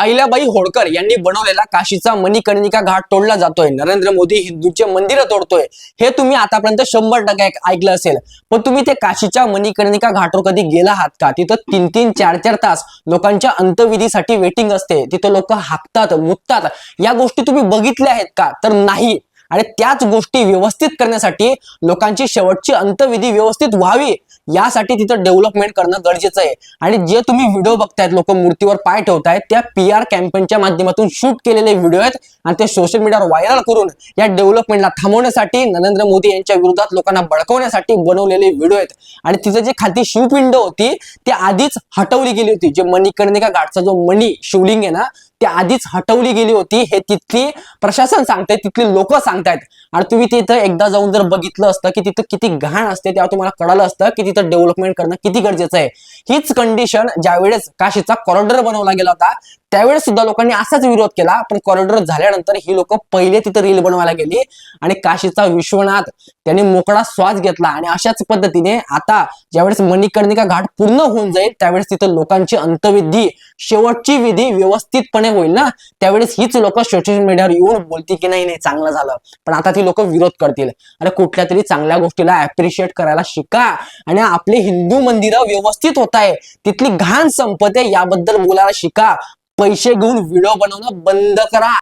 अहिल्याबाई होळकर यांनी बनवलेला काशीचा मणिकर्णिका घाट तोडला जातोय. नरेंद्र मोदी हिंदूंचे मंदिरं तोडतोय. हे तुम्ही आतापर्यंत 100% ऐकलं असेल. पण तुम्ही ते काशीच्या मणिकर्णिका घाटवर कधी गेला आहात का? तिथं 3-3, 4-4 तास लोकांच्या अंत्यविधीसाठी वेटिंग असते. तिथं लोक हाकतात, मुततात. या गोष्टी तुम्ही बघितल्या आहेत का? तर नाही. आणि त्याच गोष्टी व्यवस्थित करण्यासाठी लोकांची शेवटची अंत्यविधी व्यवस्थित व्हावी यासाठी तिथं डेव्हलपमेंट करणं गरजेचं आहे. आणि जे तुम्ही व्हिडिओ बघतायत, लोक मूर्तीवर पाय ठेवतायत, त्या PR कॅम्पेनच्या माध्यमातून शूट केलेले व्हिडिओ आहेत आणि ते सोशल मीडियावर व्हायरल करून या डेव्हलपमेंटला थांबवण्यासाठी, नरेंद्र मोदी यांच्या विरोधात लोकांना भडकवण्यासाठी बनवलेले व्हिडिओ आहेत. आणि तिथे जी खालती शूट विंडो होती ती आधीच हटवली गेली होती. जे मणिकर्णिका घाटचा जो मणी शिवलिंग आहे ना, ती आधीच हटवली गेली होती. हे तिथली प्रशासन सांगते, तिथली लोक सांगतायत. आणि तुम्ही तिथं एकदा जाऊन जर बघितलं असतं की तिथं किती घाण असते, तेव्हा तुम्हाला कळलं असतं की तिथं डेव्हलपमेंट करणं किती गरजेचं आहे. हीच कंडिशन ज्यावेळेस काशीचा कॉरिडॉर बनवला गेला होता त्यावेळेस सुद्धा लोकांनी असाच विरोध केला. पण कॉरिडॉर झाल्यानंतर ही लोक पहिले तिथं रील बनवायला गेली आणि काशीचा विश्वनाथ त्यांनी मोकळा श्वास घेतला. आणि अशाच पद्धतीने आता ज्यावेळेस मणिकर्णिका घाट पूर्ण होऊन जाईल त्यावेळेस तिथं लोकांची अंत्यविधी, शेवटची विधी व्यवस्थितपणे होईल ना, त्यावेळेस हीच लोक सोशल मीडियावर येऊन बोलतील की नाही नाही चांगलं झालं. पण आता ती लोक विरोध करतील. अरे कुठल्या तरी चांगल्या गोष्टीला अप्रिशिएट करायला शिका. आणि आपले हिंदू मंदिरं व्यवस्थित होत आहे, तिथली घाण संपत्ती याबद्दल बोलायला शिका. पैसे घेऊन व्हिडिओ बनवणं बंद करा.